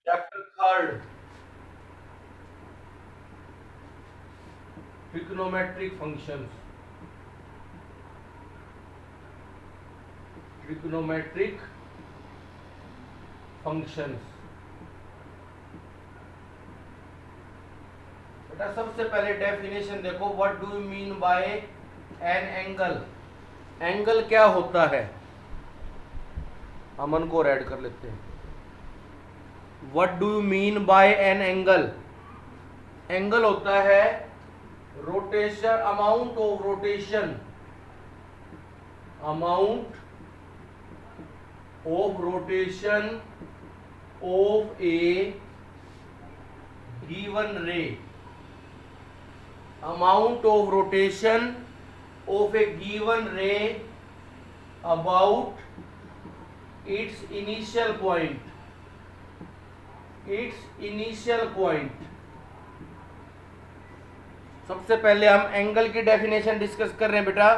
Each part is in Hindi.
Chapter third, trigonometric functions. Trigonometric functions. बेटा सबसे पहले डेफिनेशन देखो, what do you mean by an angle. Angle क्या होता है, अमन को ऐड कर लेते हैं। What do you mean by an angle. Angle होता है rotation, amount of rotation, amount of rotation of A given रे, amount of rotation of a given ray about its initial point, its initial point। सबसे पहले हम एंगल की डेफिनेशन डिस्कस कर रहे हैं बेटा।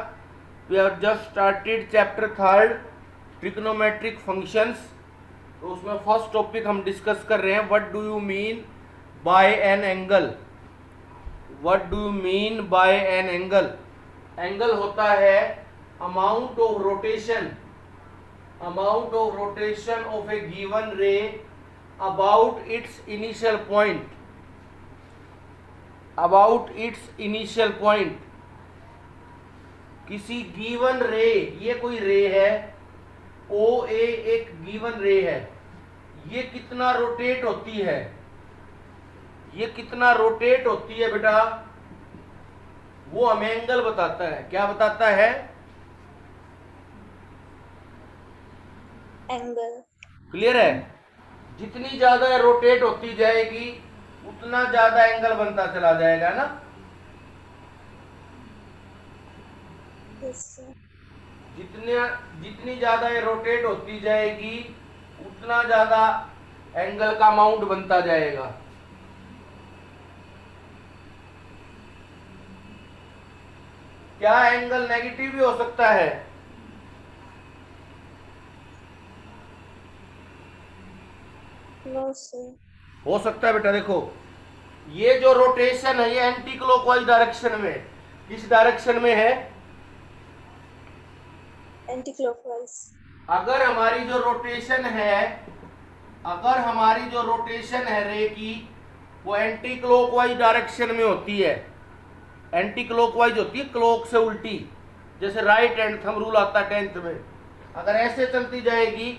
We have just started chapter third, trigonometric functions. तो उसमें फर्स्ट टॉपिक हम डिस्कस कर रहे हैं, what do you mean by an angle. What do you mean by an angle? Angle होता है amount of rotation, amount of rotation of a given ray about its initial point, about its initial point। किसी गिवन रे, ये कोई रे है, ओ ए एक गिवन रे है, ये कितना रोटेट होती है, ये कितना रोटेट होती है बेटा, वो हमें एंगल बताता है। क्या बताता है? एंगल। क्लियर है? जितनी ज्यादा रोटेट होती जाएगी उतना ज्यादा एंगल बनता चला जाएगा ना। Yes sir. जितनी ज्यादा ये रोटेट होती जाएगी उतना ज्यादा एंगल का अमाउंट बनता जाएगा। क्या एंगल नेगेटिव भी हो सकता है? No sir. हो सकता है बेटा। देखो ये जो रोटेशन है ये एंटी क्लॉकवाइज डायरेक्शन में, किस डायरेक्शन में है? Anti clockwise. अगर हमारी जो रोटेशन है, अगर हमारी जो रोटेशन है रे की, वो एंटी क्लॉकवाइज डायरेक्शन में होती है, एंटी क्लॉकवाइज होती है, क्लॉक से उल्टी, जैसे राइट हैंड थंब रूल आता है 10th में। अगर ऐसे चलती जाएगी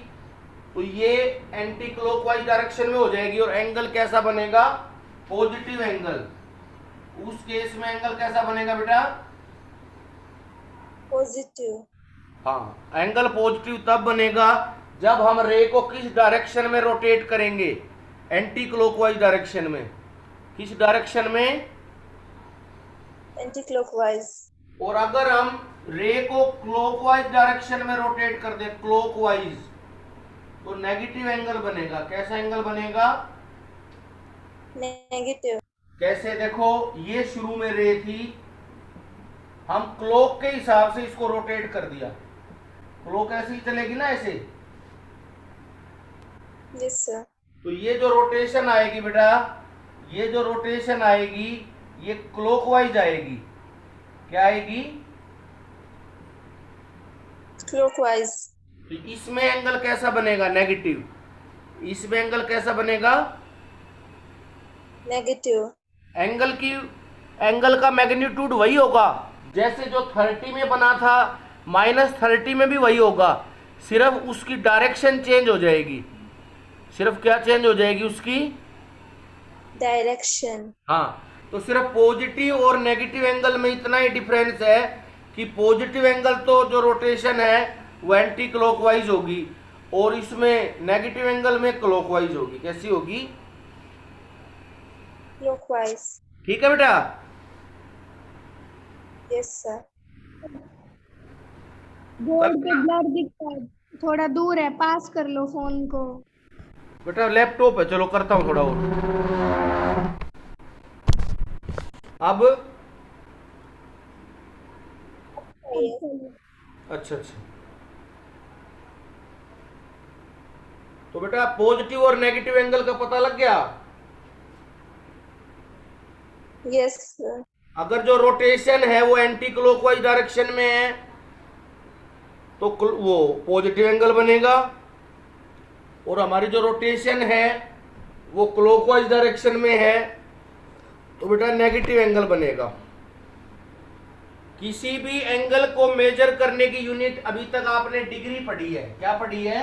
तो ये एंटी क्लॉकवाइज डायरेक्शन में हो जाएगी और एंगल कैसा बनेगा? Positive angle. उस केस में एंगल कैसा बनेगा बेटा? पॉजिटिव। हाँ, एंगल पॉजिटिव तब बनेगा जब हम रे को किस डायरेक्शन में रोटेट करेंगे? एंटी क्लॉकवाइज डायरेक्शन में। किस डायरेक्शन में? Anti clockwise. और अगर हम रे को क्लॉकवाइज डायरेक्शन में रोटेट कर दें, क्लॉकवाइज, तो नेगेटिव एंगल बनेगा। कैसा एंगल बनेगा? नेगेटिव। कैसे? देखो ये शुरू में रे थी, हम क्लॉक के हिसाब से इसको रोटेट कर दिया, क्लॉक ऐसे ही चलेगी ना, ऐसे। Yes sir. तो ये जो रोटेशन आएगी बेटा, ये जो रोटेशन आएगी ये क्लॉकवाइज आएगी। क्या आएगी? क्लॉकवाइज। तो इसमें एंगल कैसा बनेगा? नेगेटिव। इसमें एंगल कैसा बनेगा? नेगेटिव। एंगल का मैग्नीट्यूड वही होगा जैसे जो 30 में बना था, -30 में भी वही होगा, सिर्फ उसकी डायरेक्शन चेंज हो जाएगी। सिर्फ क्या चेंज हो जाएगी? उसकी डायरेक्शन। हाँ, तो सिर्फ पॉजिटिव और नेगेटिव एंगल में इतना ही डिफरेंस है कि पॉजिटिव एंगल तो जो रोटेशन है वो एंटी क्लॉकवाइज होगी और इसमें नेगेटिव एंगल में क्लॉकवाइज होगी। कैसी होगी? क्लॉकवाइज। ठीक है बेटा? Yes sir. बोर्ड पे ब्लर दिखता है, थोड़ा दूर है, पास कर लो फोन को। बेटा लैपटॉप है, चलो करता हूँ थोड़ा और। अब अच्छा अच्छा, तो बेटा पॉजिटिव और नेगेटिव एंगल का पता लग गया। Yes, sir. अगर जो रोटेशन है वो एंटी क्लॉकवाइज डायरेक्शन में है तो वो पॉजिटिव एंगल बनेगा, और हमारी जो रोटेशन है वो क्लॉकवाइज डायरेक्शन में है तो बेटा नेगेटिव एंगल बनेगा। किसी भी एंगल को मेजर करने की यूनिट अभी तक आपने डिग्री पढ़ी है। क्या पढ़ी है?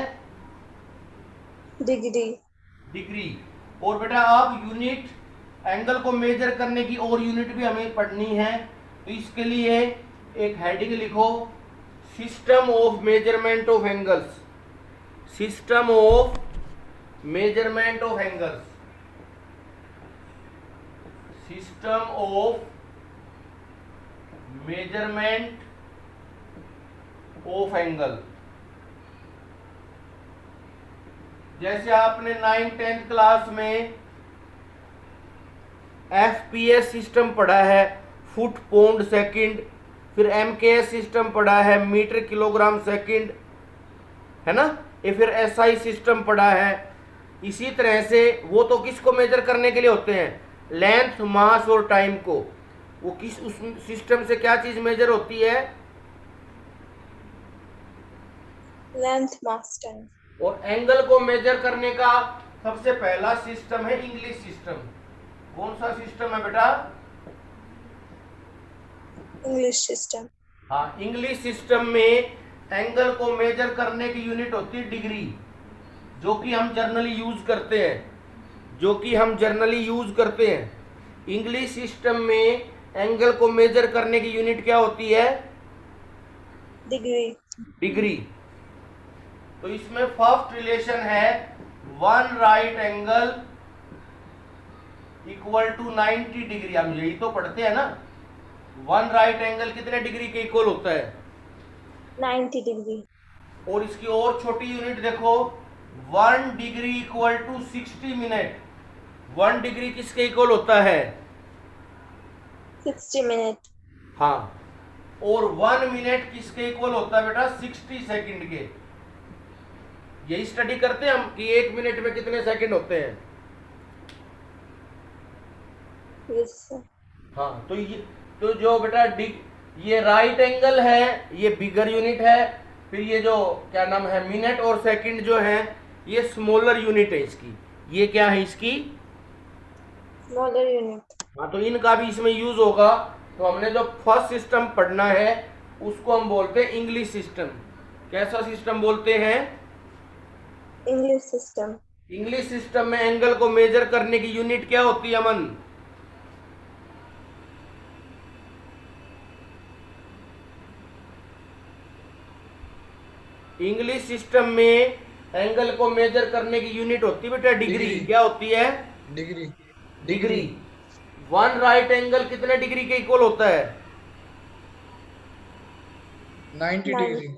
Degree. डिग्री। और बेटा अब यूनिट एंगल को मेजर करने की और यूनिट भी हमें पढ़नी है, तो इसके लिए एक हेडिंग लिखो, system of measurement of angles. System of measurement of angles. System of measurement of angle. जैसे आपने 9th-10th क्लास में एफपीएस सिस्टम पढ़ा है, फुट पाउंड सेकंड, फिर एमकेएस सिस्टम पढ़ा है, मीटर किलोग्राम सेकंड, है ना, ये फिर एसआई सिस्टम पढ़ा है। इसी तरह से वो तो किसको मेजर करने के लिए होते हैं? लेंथ, मास और टाइम को। वो किस उस सिस्टम से क्या चीज मेजर होती है? Length, mass, time. और एंगल को मेजर करने का सबसे पहला सिस्टम है इंग्लिश सिस्टम। कौन सा सिस्टम है बेटा? English system. हाँ, इंग्लिश सिस्टम में एंगल को मेजर करने की यूनिट होती है डिग्री, जो कि हम जर्नली यूज करते हैं। इंग्लिश सिस्टम में एंगल को मेजर करने की यूनिट क्या होती है? Degree. डिग्री। तो इसमें फर्स्ट रिलेशन है one right angle equal to 90 degree. हम यही तो पढ़ते हैं ना, वन राइट एंगल कितने डिग्री के इक्वल होता है? 90 degree. और इसकी और छोटी यूनिट देखो, 1 degree equal to 60 minute. 1 degree किसके इक्वल होता है? 60 minute. हाँ, और 1 मिनट किसके इक्वल होता है बेटा? 60 सेकंड के। यही स्टडी करते हैं हम कि 1 मिनट में कितने सेकंड होते हैं। Yes, sir. हाँ, तो जो बेटा ये राइट एंगल है, ये बिगर यूनिट है। फिर ये जो क्या नाम है, मिनट और सेकंड जो है, ये स्मॉलर यूनिट है इसकी। ये क्या है इसकी? Smaller unit. हाँ, तो इनका भी इसमें यूज होगा। तो हमने जो फर्स्ट सिस्टम पढ़ना है उसको हम बोलते हैं इंग्लिश सिस्टम। कैसा सिस्टम बोलते हैं? English system. इंग्लिश सिस्टम में एंगल को मेजर करने की यूनिट क्या होती है अमन? इंग्लिश सिस्टम में एंगल को मेजर करने की यूनिट होती है बेटा डिग्री। डिग्री। क्या होती है? डिग्री। डिग्री। 1 राइट एंगल कितने डिग्री के इक्वल होता है? 90 डिग्री।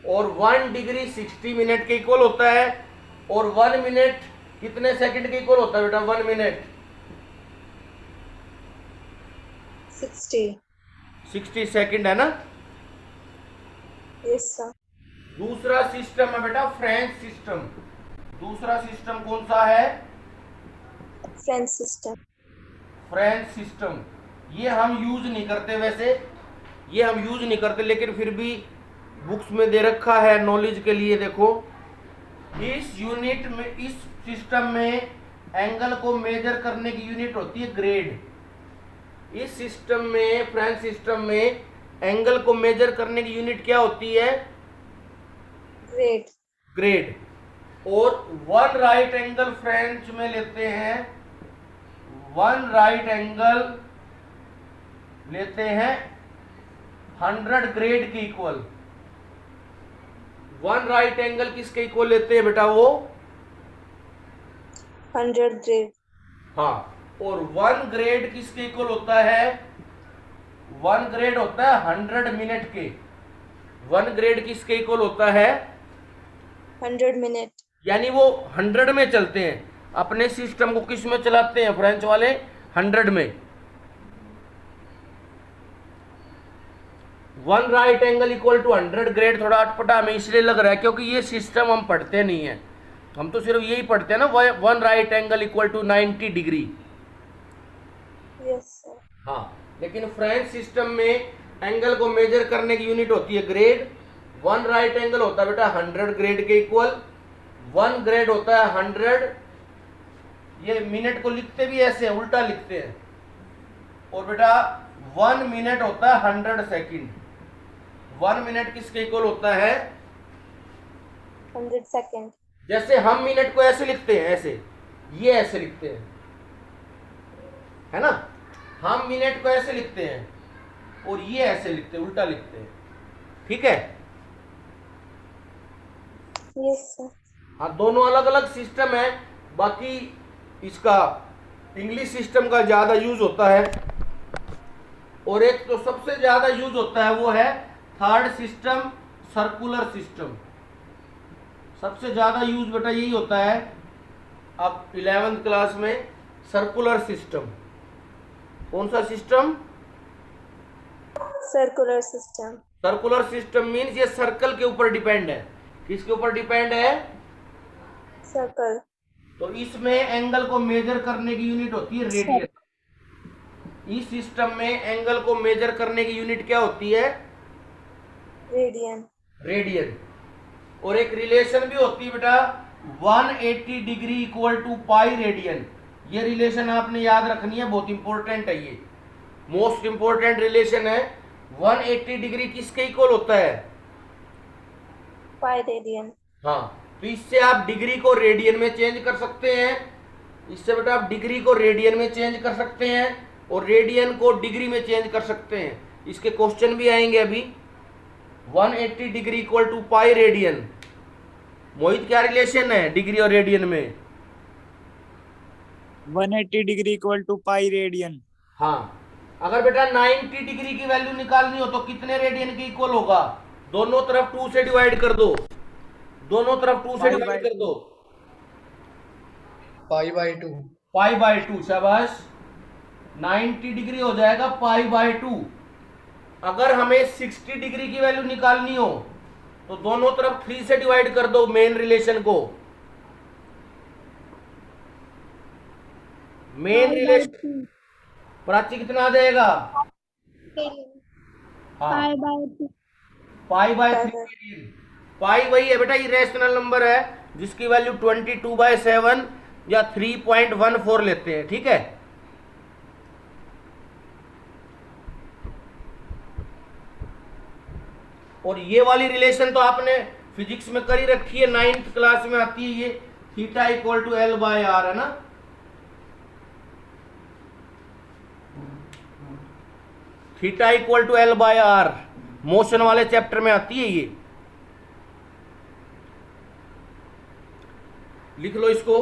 और 1 डिग्री 60 मिनट के इक्वल होता है। और 1 मिनट कितने सेकंड के इक्वल होता है बेटा? 1 मिनट 60. 60 सेकंड, है ना। Yes, sir. दूसरा सिस्टम है बेटा फ्रेंच सिस्टम। दूसरा सिस्टम कौन सा है? French system. French system. ये हम यूज नहीं करते, वैसे ये हम यूज नहीं करते, लेकिन फिर भी बुक्स में दे रखा है नॉलेज के लिए। देखो, इस यूनिट में, इस सिस्टम में एंगल को मेजर करने की यूनिट होती है ग्रेड। इस सिस्टम में, फ्रेंच सिस्टम में एंगल को मेजर करने की यूनिट क्या होती है? Grade. ग्रेड। और 1 राइट एंगल फ्रेंच में लेते हैं, 1 राइट एंगल लेते हैं 100 ग्रेड के इक्वल। 1 राइट एंगल किसके इक्वल लेते हैं बेटा? वो 100 grade. हाँ, और 1 ग्रेड किसके इक्वल होता है? 1 ग्रेड होता है 100 मिनट के। 1 ग्रेड किसके इक्वल होता है? 100 minute. यानी वो 100 में चलते हैं। अपने सिस्टम को किस में चलाते हैं फ्रेंच वाले? 100 में। 1 right angle equal to 100 grade. थोड़ा अटपटा हमें इसलिए लग रहा है क्योंकि ये सिस्टम हम पढ़ते नहीं है। हम तो सिर्फ यही पढ़ते हैं ना, one right angle equal to 90 degree. Yes, sir. हाँ, लेकिन फ्रेंच सिस्टम में एंगल को मेजर करने की यूनिट होती है ग्रेड। वन राइट एंगल होता है बेटा 100 ग्रेड के इक्वल, वन ग्रेड होता है 100। ये मिनट को लिखते भी ऐसे हैं, उल्टा लिखते हैं। और बेटा 1 मिनट होता है 100 सेकंड। 1 मिनट किसके इक्वल होता है? 100 second. जैसे हम मिनट को ऐसे लिखते हैं, ऐसे ये ऐसे लिखते हैं, है ना। हम मिनट को ऐसे लिखते हैं और ये ऐसे लिखते हैं, उल्टा लिखते हैं, ठीक है। Yes, sir. हाँ, दोनों अलग अलग सिस्टम है। बाकी इसका इंग्लिश सिस्टम का ज्यादा यूज होता है, और एक तो सबसे ज्यादा यूज होता है वो है थर्ड सिस्टम, सर्कुलर सिस्टम। सबसे ज्यादा यूज बेटा यही होता है अब 11th क्लास में, सर्कुलर सिस्टम। कौन सा system? Circular system. Circular system means ये सर्कल के ऊपर डिपेंड है। किसके ऊपर डिपेंड है? Circle. तो इसमें एंगल को मेजर करने की यूनिट होती है रेडियन। इस सिस्टम में एंगल को मेजर करने की यूनिट क्या होती है? Radian. रेडियन। और एक रिलेशन भी होती है बेटा 180 degree equal to pi radian. ये रिलेशन आपने याद रखनी है, बहुत इंपॉर्टेंट है, ये मोस्ट इंपॉर्टेंट रिलेशन है। 180 डिग्री किसके इक्वल होता है? Pi radian. हाँ, तो इससे आप डिग्री को रेडियन में चेंज कर सकते हैं। इससे बेटा आप डिग्री को रेडियन में चेंज कर सकते हैं और रेडियन को डिग्री में चेंज कर सकते हैं। इसके क्वेश्चन भी आएंगे अभी। 180 degree equal to pi radian. Mohit, क्या रिलेशन है डिग्री और रेडियन में? 180 degree equal to pi radian. हाँ, अगर बेटा 90 डिग्री की वैल्यू निकालनी हो तो कितने रेडियन के इक्वल होगा? दोनों तरफ 2 से डिवाइड कर दो, दोनों तरफ 2 से डिवाइड कर दो। π/2। π/2, शाबाश। 90 डिग्री हो जाएगा π/2। अगर हमें 60 डिग्री की वैल्यू निकालनी हो तो दोनों तरफ 3 से डिवाइड कर दो मेन रिलेशन को। मेन रिलेशन प्राची कितना आ जाएगा? हाँ, π/3 पाई वही है बेटा, इरेशनल नंबर है जिसकी वैल्यू 22/7 या 3.14 लेते हैं, ठीक है। और ये वाली रिलेशन तो आपने फिजिक्स में करी रखी है, 9th क्लास में आती है ये, थीटा इक्वल टू L/R है ना। Theta equal to L/R motion वाले चैप्टर में आती है ये। लिख लो इसको,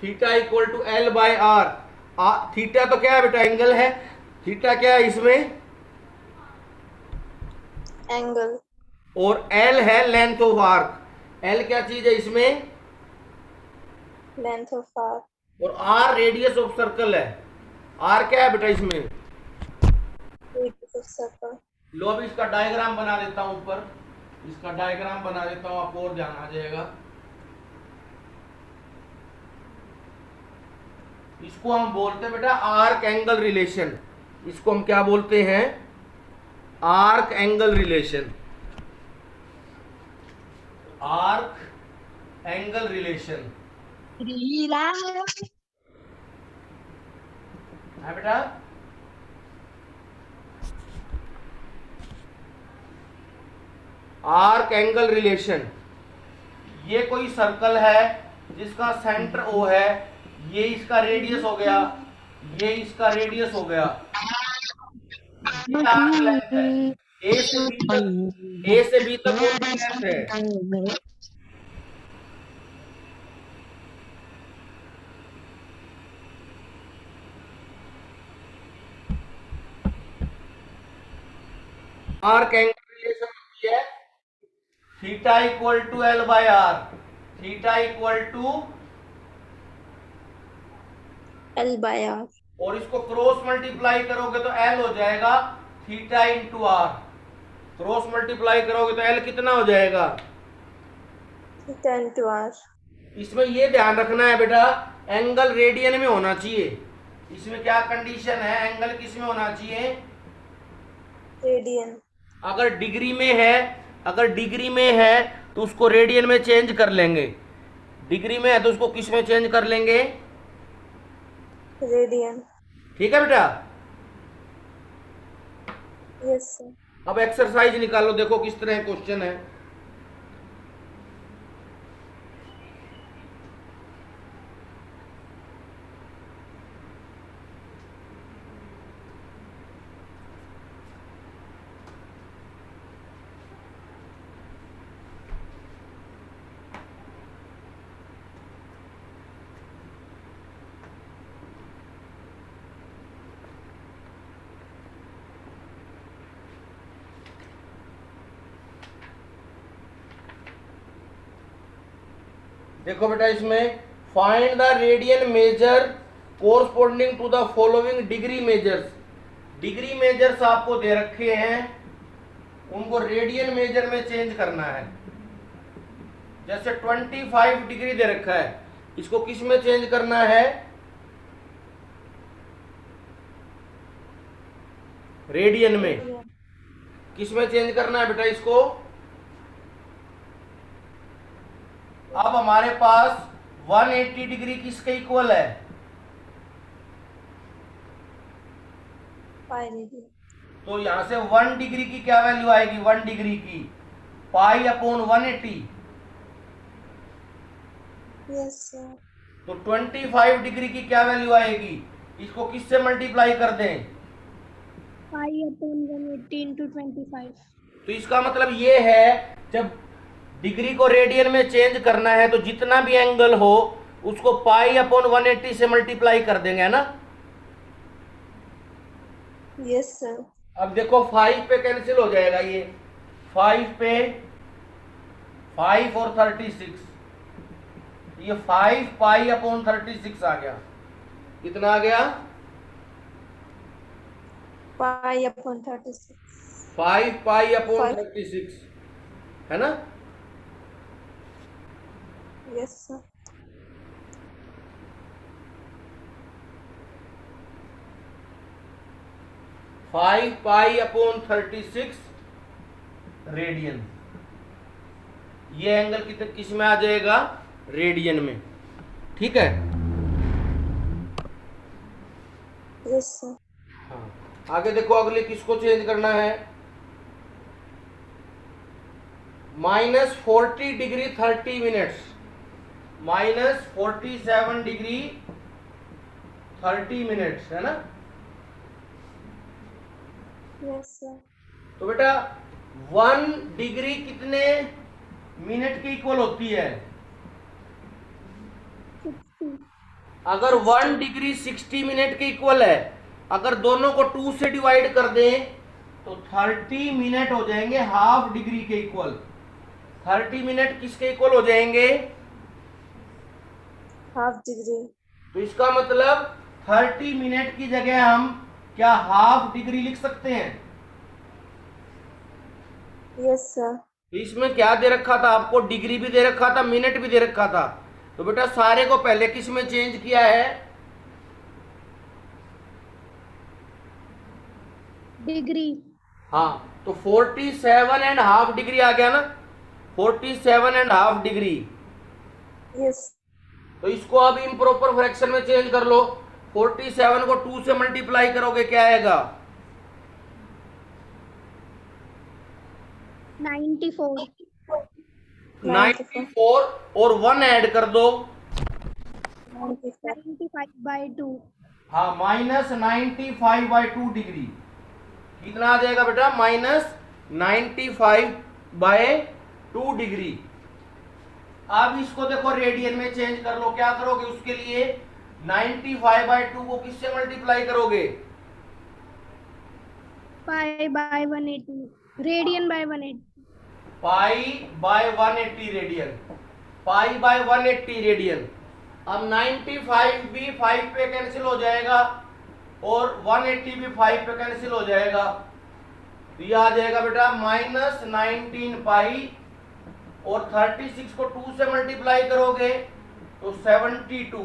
theta equal to L/R। Theta तो क्या है बेटा? एंगल है। थीटा क्या है इसमें? Angle. और L है लेंथ ऑफ आर्क। L क्या चीज है इसमें? Length of arc. और R रेडियस ऑफ सर्कल है। R क्या है बेटा इसमें? Radius of circle. लो अभी इसका डायग्राम बना देता हूं ऊपर, इसका डायग्राम बना देता हूं, आपको और ध्यान आ जाएगा। इसको हम बोलते हैं बेटा आर्क एंगल रिलेशन। इसको हम क्या बोलते हैं? Arc angle relation. Arc angle relation है बेटा। आर्क एंगल रिलेशन, ये कोई सर्कल है जिसका सेंटर O है, ये इसका रेडियस हो गया, ये इसका रेडियस हो गया, ये आर्क लेंथ है। A से B तक कौन सी लेंथ है? आर्क एंगल रिलेशन होती है theta equal to L/R। Theta equal to L/R. और इसको क्रॉस मल्टीप्लाई करोगे तो L हो जाएगा theta into R। Cross multiply करोगे तो L कितना हो जाएगा? Theta into R. इसमें ये ध्यान रखना है बेटा, एंगल रेडियन में होना चाहिए। इसमें क्या कंडीशन है, एंगल किस में होना चाहिए? रेडियन। अगर डिग्री में है तो उसको रेडियन में चेंज कर लेंगे, डिग्री में है तो उसको किस में चेंज कर लेंगे? रेडियन। ठीक है बेटा। Yes sir. अब एक्सरसाइज निकालो, देखो किस तरह क्वेश्चन है। देखो बेटा, इसमें find the radian measure corresponding to the following degree measures. Degree measures आपको दे रखे हैं, उनको रेडियन मेजर में चेंज करना है। जैसे 25 डिग्री दे रखा है, इसको किस में चेंज करना है? रेडियन में। किस में चेंज करना है बेटा इसको? अब हमारे पास 180 डिग्री किसके इक्वल है? Pi radian. तो यहां से 1 डिग्री की क्या वैल्यू आएगी? 1 डिग्री की पाई अपॉन 180। Yes sir. तो 25 डिग्री की क्या वैल्यू आएगी? इसको किससे मल्टीप्लाई कर दें? Pi upon 180 into 25। तो इसका मतलब ये है, जब डिग्री को रेडियन में चेंज करना है तो जितना भी एंगल हो उसको पाई अपॉन 180 से मल्टीप्लाई कर देंगे, है ना? Yes sir. अब देखो 5 पे कैंसिल हो जाएगा, ये 5 पे 5 और 36, ये 5 पाई अपॉन 36 आ गया। कितना आ गया? Pi upon 36। 5 पाई अपॉन 5 36, है ना? Yes sir. Five pi upon 36 radian. ये एंगल किस में आ जाएगा? रेडियन में। ठीक है। Yes sir. हाँ, आगे देखो, अगले किसको चेंज करना है? -40 डिग्री 30 मिनट्स, -47 डिग्री 30 मिनट्स, है ना? Yes sir. तो बेटा 1 डिग्री कितने मिनट के इक्वल होती है? 60। अगर 1 डिग्री 60 मिनट के इक्वल है, अगर दोनों को 2 से डिवाइड कर दें तो 30 मिनट हो जाएंगे हाफ डिग्री के इक्वल। 30 मिनट किसके इक्वल हो जाएंगे? Half degree. तो इसका मतलब 30 मिनट की जगह हम क्या हाफ डिग्री लिख सकते हैं? Yes sir. तो इसमें क्या दे रखा था आपको? डिग्री भी दे रखा था, मिनट भी दे रखा था। तो बेटा सारे को पहले किस में चेंज किया है? डिग्री। हाँ, तो 47.5 डिग्री आ गया ना? 47.5 डिग्री। यस। तो इसको अब इम्प्रॉपर फ्रैक्शन में चेंज कर लो। 47 को 2 से मल्टीप्लाई करोगे, क्या आएगा? 94। 94 और 1 ऐड कर दो। 95/2। हाँ, -95/2 डिग्री। कितना आ जाएगा बेटा? -95/2 डिग्री। अब इसको देखो रेडियन में चेंज कर लो। क्या करोगे उसके लिए? 95/2 को किससे मल्टीप्लाई करोगे? Pi by 180 radian by 180। Pi by 180 radian, pi by 180 radian. अब 95 भी 5 पे कैंसिल हो जाएगा और 180 भी 5 पे कैंसिल हो जाएगा। तो ये आ जाएगा बेटा -19 पाई, और 36 को 2 से मल्टीप्लाई करोगे तो 72,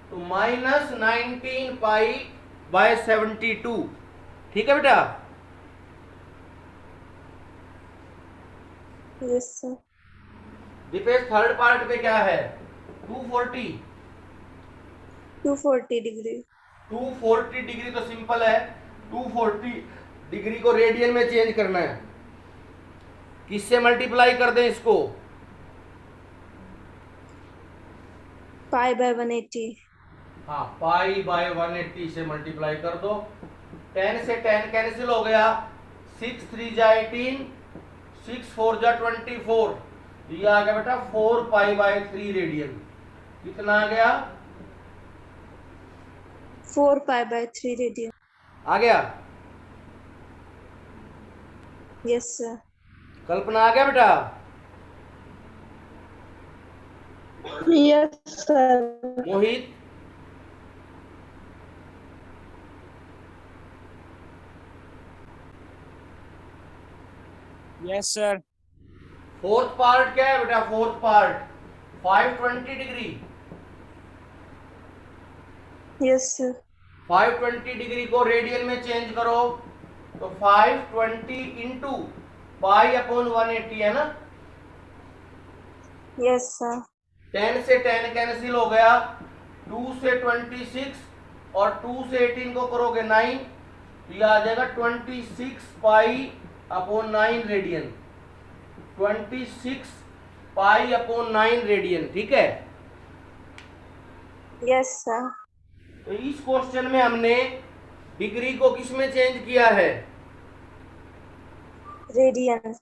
तो माइनस 19 पाई बाय 72। ठीक है बेटा। Yes, sir. Deepesh third part पे क्या है? 240। 240 degree. 240 डिग्री तो सिंपल है, 240 डिग्री को रेडियन में चेंज करना है। किससे मल्टीप्लाई कर दें इसको? Pi by 180. हाँ, पाई बाय 180 से मल्टीप्लाई कर दो। 10 से 10 कैंसिल हो गया, 6 3 जा 18, 6 4 जा 24। ये आ गया बेटा 4 पाई बाय 3 रेडियन। कितना आ गया? 4 pi by 3 radian. आ गया। Yes, sir. कल्पना आ गया बेटा? Yes, sir. मोहित? Yes, sir. फोर्थ पार्ट क्या है बेटा? Fourth part 520 degree. Yes, sir. 520 degree को रेडियन में चेंज करो तो 520 इंटू पाई अपॉन 180 है ना। Yes, sir. 10 से 10 कैंसिल हो गया, 2 से 26 और 2 से 18 को करोगे 9, तो ये आ जाएगा 26 pi upon 9 radian. 26 pi upon 9 radian. ठीक है। Yes, sir. तो इस क्वेश्चन में हमने डिग्री को किस में चेंज किया है? Radian.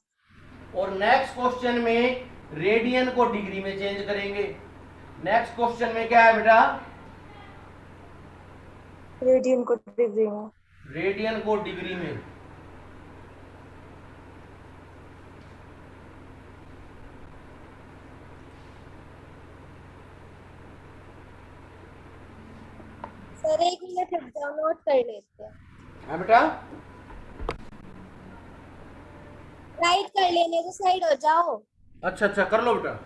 और नेक्स्ट क्वेश्चन में रेडियन को डिग्री में चेंज करेंगे। नेक्स्ट क्वेश्चन में क्या है बेटा? Radian को degree में. रेडियन को डिग्री में। सर 1 मिनट रुक जाओ, नोट कर लेते हैं। हाँ बेटा। राइट कर लेने तो साइड हो जाओ। अच्छा अच्छा, कर लो बेटा।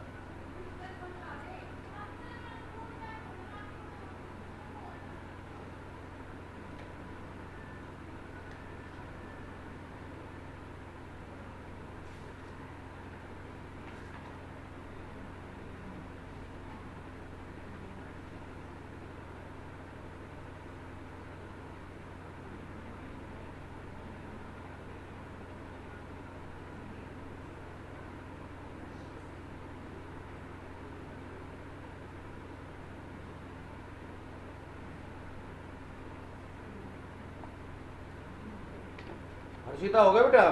हर्षिता हो गया बेटा?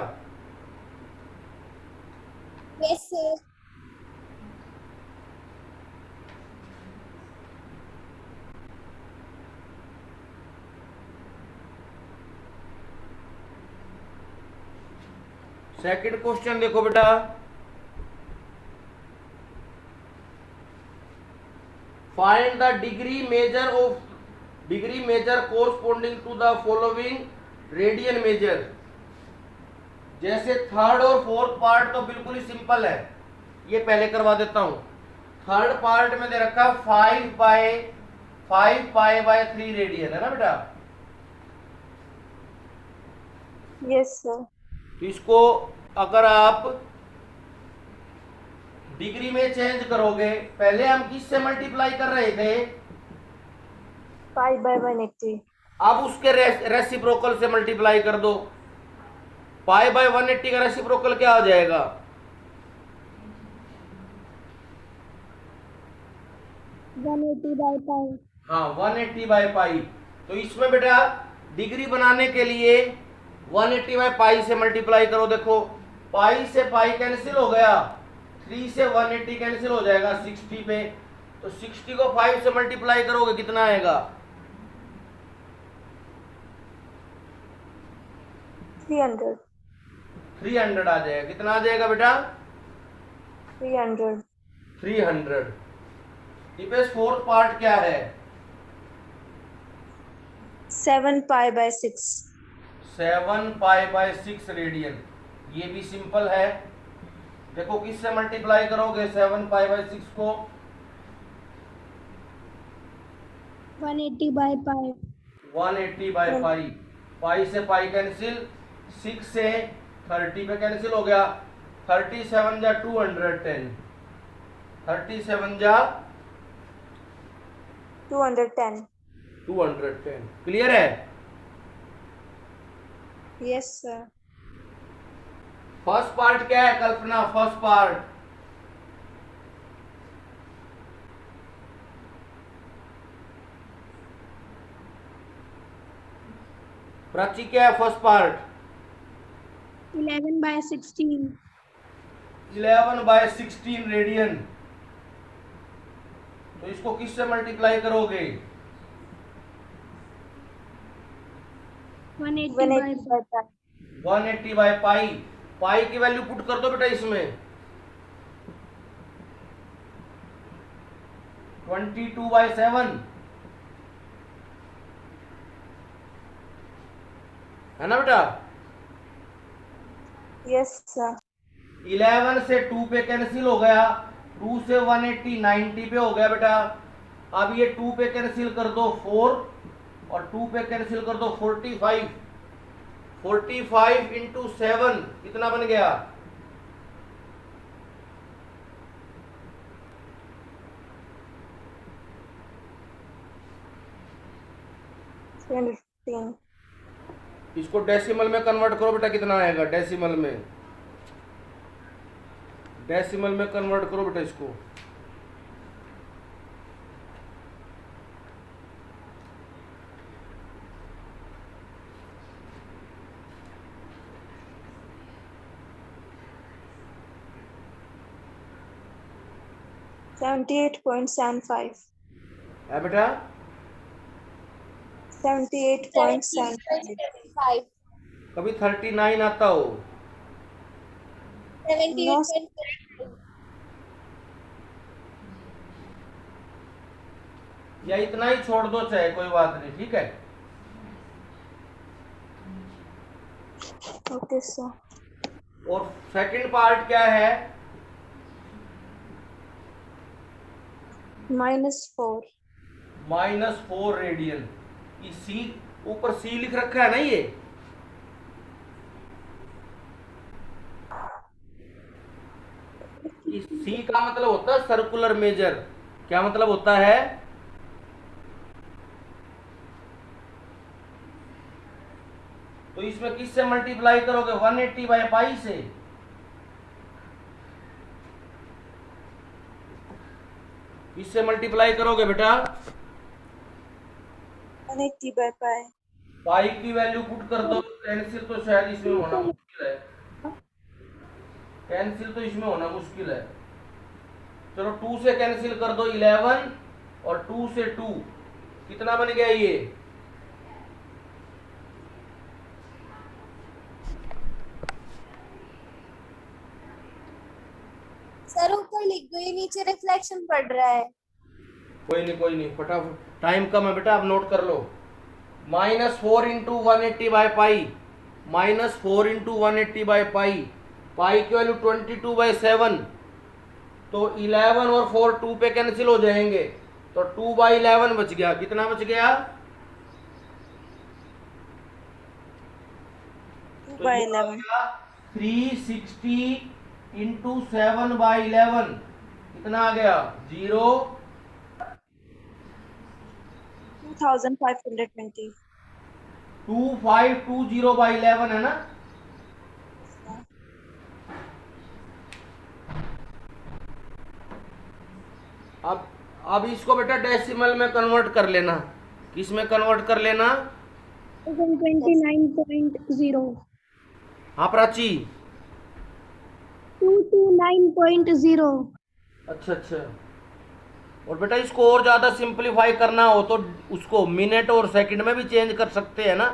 Yes sir. सेकंड क्वेश्चन देखो बेटा। Find the degree measure corresponding to the following radian measure. जैसे थर्ड और फोर्थ पार्ट तो बिल्कुल ही सिंपल है, ये पहले करवा देता हूं। थर्ड पार्ट में दे रखा 5 पाई बाय 3 रेडियन है ना बेटा। Yes, sir. तो इसको अगर आप डिग्री में चेंज करोगे, पहले हम किससे मल्टीप्लाई कर रहे थे? Pi by 180. अब उसके रेसिप्रोकल से मल्टीप्लाई कर दो। पाई बाय 180 का रेसिप्रोकल क्या आ जाएगा? 180 by pi. हाँ, 180 बाय पाई। तो इसमें बेटा डिग्री बनाने के लिए 180 बाय पाई से मल्टीप्लाई करो। देखो पाई से पाई कैंसिल हो गया, 3 से 180 कैंसिल हो जाएगा 60 पे, तो 60 को 5 से मल्टीप्लाई करोगे कितना आएगा? 300. 300 आ जाएगा। कितना आ जाएगा बेटा? 300. 300। दीपेश फोर्थ पार्ट क्या है? 7 pi by 6. 7 pi by 6 radian. ये भी सिंपल है। देखो किससे मल्टीप्लाई करोगे 7 पाई बाय 6 को? 180 by pi. 180 बाय पाई, पाई से पाई कैंसिल, 6 से 30 पे कैंसिल हो गया, 37 जा 210, 37 जा 210. 210। क्लियर है? Yes, sir. फर्स्ट पार्ट क्या है कल्पना? फर्स्ट पार्ट प्राची क्या है? First part 11 by 16. 11 by 16 radian. तो इसको किससे मल्टीप्लाई करोगे? 180 by 180 by pi. 180 by pi, pi की वैल्यू पुट कर दो बेटा इसमें, 22 बाय 7 है ना बेटा? Yes, sir. 11 से 2 पे कैंसिल हो गया, 2 से 180 90 पे हो गया बेटा। अब ये 2 पे कैंसिल कर दो 4 और 2 पे कैंसिल कर दो 45, 45 इंटू 7 कितना बन गया? 315. इसको डेसिमल में कन्वर्ट करो बेटा, कितना आएगा डेसिमल में? डेसिमल में कन्वर्ट करो बेटा इसको। $78.75. है बेटा? 78.75. 78.75. कभी 39 आता हो? 78.75. या इतना ही छोड़ दो चाहे, कोई बात नहीं, ठीक है? Okay, sir. और सेकंड पार्ट क्या है? -4. -4 रेडियन। ये सी, ऊपर सी लिख रखा है ना ये, सी का मतलब होता है सर्कुलर मेजर। क्या मतलब होता है? तो इसमें किससे मल्टीप्लाई करोगे? 180 बाय पाई से। इससे मल्टीप्लाई करोगे बेटा? 180 by pi. पाई की वैल्यू पुट कर दो, कैंसिल तो शायद इसमें होना मुश्किल है, कैंसिल तो इसमें होना मुश्किल है। चलो 2 से कैंसिल कर दो 11 और 2 से 2 कितना बन गया ये? सर ऊपर लिख दो, ये नीचे रिफ्लेक्शन पड़ रहा है। कोई नहीं, फटाफट, टाइम कम है बेटा, आप नोट कर लो। -4 into 180 by pi, -4 into 180 by pi, pi की वैल्यू 22 बाय 7, तो 11 और 4 2 पे कैंसिल हो जाएंगे, तो 2 बाई 11 बच गया। कितना बच गया? 2 by 11. 360 इंटू 7 बाई 11 कितना आ गया? 0। 2520. 2520 बाई 11 है ना? अब इसको बेटा डेसिमल में कन्वर्ट कर लेना। किस में कन्वर्ट कर लेना? 229.0. हाँ प्राची। 229.0. अच्छा। और बेटा इसको और ज्यादा सिंपलीफाई करना हो तो उसको मिनट और सेकंड में भी चेंज कर सकते हैं ना?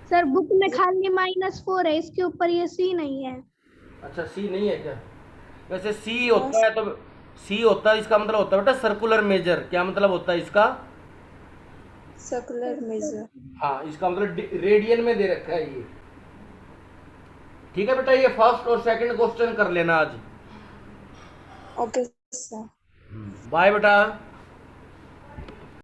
सर बुक में खाली -4 है, इसके ऊपर ये सी नहीं है। अच्छा, सी नहीं है क्या? वैसे सी होता है तो सी होता है, इसका मतलब होता है बेटा सर्कुलर मेजर। क्या मतलब होता है इसका? Circular measure. हाँ, इसका मतलब रेडियन में दे रखा है ये। ठीक है बेटा, ये फर्स्ट और सेकंड क्वेश्चन कर लेना आज। Okay, sir. बाय बेटा।